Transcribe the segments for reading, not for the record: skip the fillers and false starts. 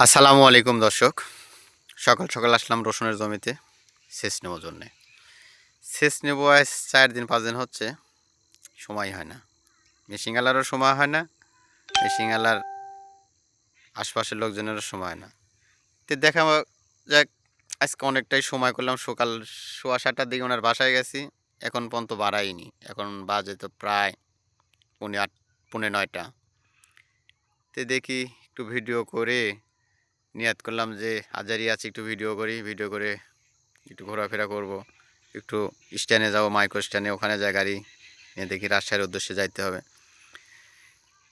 আসসালামু আলাইকুম দর্শক। সকাল সকাল আসলাম রসুনের জমিতে সেচ নেওয়ার জন্যে। সেচ নেব আজ ৪ দিন ৫ দিন হচ্ছে, সময় হয় না। মেশিনওয়ালারও সময় হয় না, মেশিনওয়ালার আশপাশের লোকজনেরও সময় হয় না। তো দেখা যাক, আজকে অনেকটাই সময় করলাম। সকাল ৭:৩০টার দিকে ওনার বাসায় গেছি, এখন পর্যন্ত বাড়াইনি। এখন বাজে তো প্রায় পৌনে ৮, পৌনে ৯টা। তো দেখি একটু ভিডিও করে নিয়াত করলাম যে হাজারি আছে, একটু ভিডিও করি, ভিডিও করে একটু ঘোরাফেরা করব, একটু স্ট্যান্ডে যাব, মাইক্রো স্ট্যান্ডে, ওখানে যায় গাড়ি নিয়ে দেখি রাজশাহীর উদ্দেশ্যে যাইতে হবে।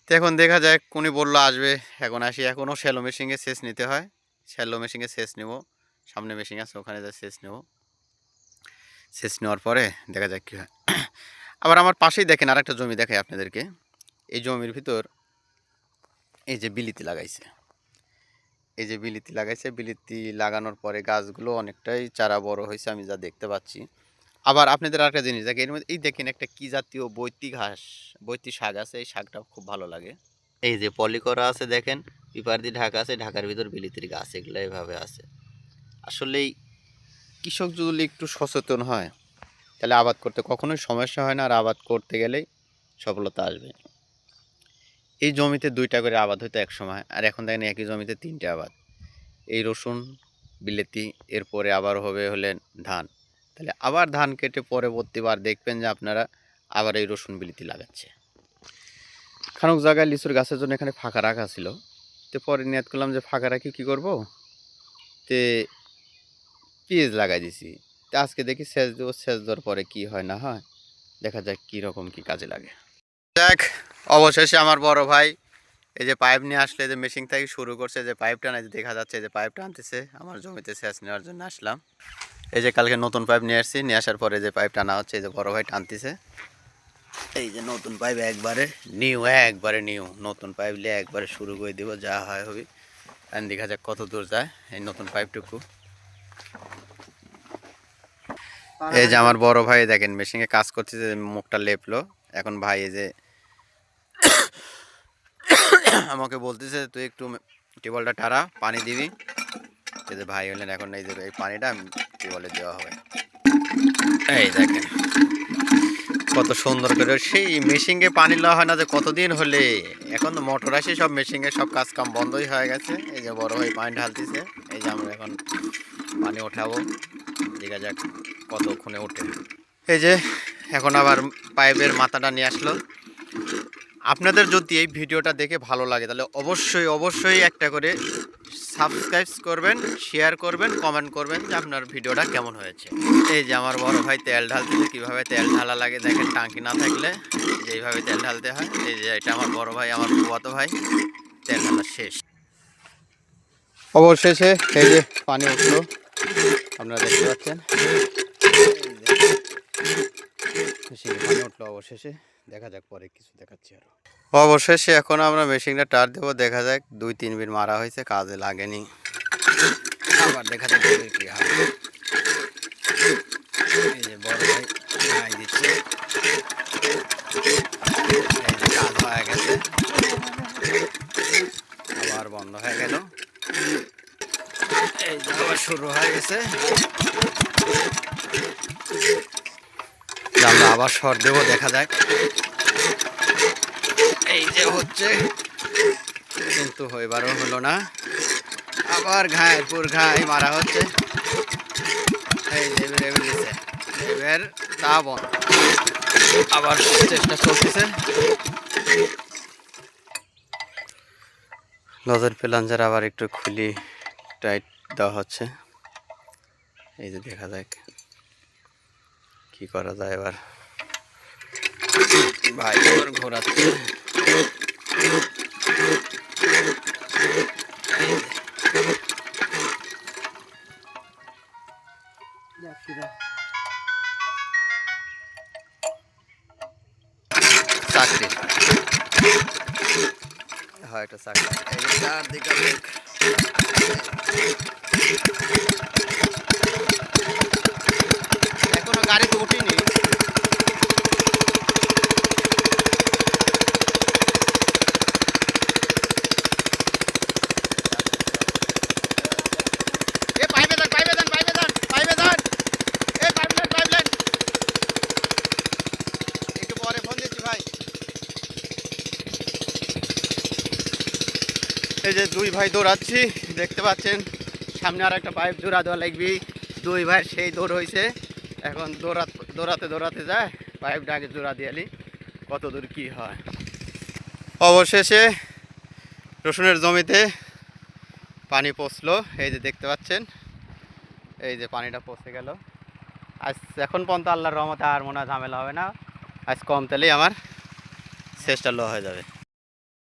তো এখন দেখা যায় উনি বললো আসবে, এখন আসি। এখনও শ্যালো মেশিনে সেচ নিতে হয়, শ্যালো মেশিনে সেচ নেব। সামনে মেশিন আছে, ওখানে যা সেচ নেব। সেচ নেওয়ার পরে দেখা যাক কী হয়। আবার আমার পাশেই দেখেন আরেকটা জমি দেখাই আপনাদেরকে। এই জমির ভিতর এই যে বিলিতি লাগাইছে, এই যে বিলিতি লাগাইছে, বিলিতি লাগানোর পরে গাছগুলো অনেকটাই চারা বড় হয়েছে আমি যা দেখতে পাচ্ছি। আবার আপনাদের আরেকটা জিনিস দেখেন, এর মধ্যে এই দেখেন একটা কি জাতীয় বৈতি ঘাস, বৈতি শাক আছে। এই শাকটা খুব ভালো লাগে। এই যে পলি করা আছে দেখেন, পিপার দিয়ে ঢাকা আছে, ঢাকার ভিতর বিলিতির গাছ, এগুলো এভাবে আছে। আসলেই কৃষক যদি একটু সচেতন হয় তাহলে আবাদ করতে কখনোই সমস্যা হয় না, আর আবাদ করতে গেলেই সফলতা আসবে। এই জমিতে 2টা করে আবাদ হতো এক সময়, আর এখন দেখেন একই জমিতে 3টে আবাদ। এই রসুন, বিলেতি, এরপরে আবার হলেন ধান। তাহলে আবার ধান কেটে পরবর্তীবার দেখবেন যে আপনারা আবার এই রসুন বিলিতি লাগাচ্ছে। খানিক জায়গায় লিচুর গাছের জন্য এখানে ফাঁকা রাখা ছিল। তো পরে নিয়াত করলাম যে ফাঁকা রাখি কী করব, তে পেঁয়াজ লাগাই দিছি। তো আজকে দেখি সেচ দেবো, সেচ দেওয়ার পরে কী হয় না হয় দেখা যাক কীরকম কী কাজে লাগে। দেখ, অবশেষে আমার বড় ভাই এই যে পাইপ নিয়ে আসলে, যে মেশিন থেকে শুরু করছে, যে পাইপটা না দেখা যাচ্ছে, যে পাইপটা আনতেছে আমার জমিতে সেচ নেওয়ার জন্য আসলাম। এই যে কালকে নতুন পাইপ নিয়ে আসছি, নিয়ে আসার পরে যে পাইপ টানা হচ্ছে, এই যে বড় ভাই টানতেছে। এই যে নতুন পাইপ একবারে নিউ নতুন পাইপ নিয়ে একবারে শুরু করে দিব, যা হয় হবে। আর দেখা যাক কত দূর যায় এই নতুন পাইপটুকু। এই যে আমার বড় ভাই দেখেন মেশিনে কাজ করতেছে, মুখটা লেপলো। এখন ভাই এই যে আমাকে বলতেছে তুই একটু টিউবওয়েলটা টারা, পানি দিবি। এই যে ভাই হলেন, এখন এই যে এই পানিটা টিউবওয়েলে দেওয়া হবে। এই দেখেন কত সুন্দর করে, সেই মেশিনে পানি দেওয়া হয় না যে কতদিন হলে। এখন তো মোটর আসে, সব মেশিনে সব কাজ কাম বন্ধই হয়ে গেছে। এই যে বড় ভাই পানি ঢালতেছে, এই যে আমরা এখন পানি ওঠাবো, দেখা যাক কতক্ষণে ওঠে। এই যে এখন আবার পাইপের মাথাটা নিয়ে আসলো। আপনাদের যদি এই ভিডিওটা দেখে ভালো লাগে তাহলে অবশ্যই অবশ্যই একটা করে সাবস্ক্রাইব করবেন, শেয়ার করবেন, কমেন্ট করবেন যে আপনার ভিডিওটা কেমন হয়েছে। এই যে আমার বড় ভাই তেল ঢালতেছে, কীভাবে তেল ঢালা লাগে দেখেন, টাঙ্কি না থাকলে যেইভাবে তেল ঢালতে হয়। এই যে এটা আমার বড় ভাই, আমার ফুয়াতো ভাই, তেল ঢালা শেষ। অবশেষে এই যে পানি উঠলো, আপনারা দেখতে পাচ্ছেন। পানি উঠলো অবশেষে, দেখা যাক পরে কিছু দেখাচ্ছি আরো। অবশেষে এখন আমরা মেশিনটা টার দেবো, দেখা যাক 2-3 বিন মারা হয়েছে, কাজে লাগেনি। আবার দেখা যাক কি হয়। এই যে বড় ভাই গাই দিচ্ছে, এই যে কাজ হয়ে গেছে, আবার বন্ধ হয়ে গেল। এই যে আবার শুরু হয়ে গেছে, আমরা আবার শর্ট দেবো, দেখা যাক। এই যে হচ্ছে, কিন্তু এবারও হলো না, আবার ঘাই মারা হচ্ছে। এই যে এবার তা বন্ধ, আবার চেষ্টা চলতেছে। নজর প্লাঞ্জার আবার একটু খুলি টাইট দেওয়া হচ্ছে। এই যে দেখা যাক কি করা যায় এবার। ভাই এবার ঘোরাচ্ছে, চাকরি হয় একটা চাকরি। এই যে চারদিকে এখনো গাড়ি তো উঠিনি। এই যে দুই ভাই দৌড়াচ্ছি, দেখতে পাচ্ছেন সামনে আর একটা পাইপ জোড়া দেওয়া লাগবে। দুই ভাই সেই দৌড় হয়েছে, এখন দৌড়াতে দৌড়াতে যায় পাইপটা আগে জোড়া দিয়ালি কত দূর কী হয়। অবশেষে রসুনের জমিতে পানি পৌঁছলো, এই যে দেখতে পাচ্ছেন, এই যে পানিটা পৌঁছে গেল। আজ এখন পর্যন্ত আল্লাহর রহমতে আর মনে হয় ঝামেলা হবে না, আজ কম তেলেই আমার সেচটা লো হয়ে যাবে।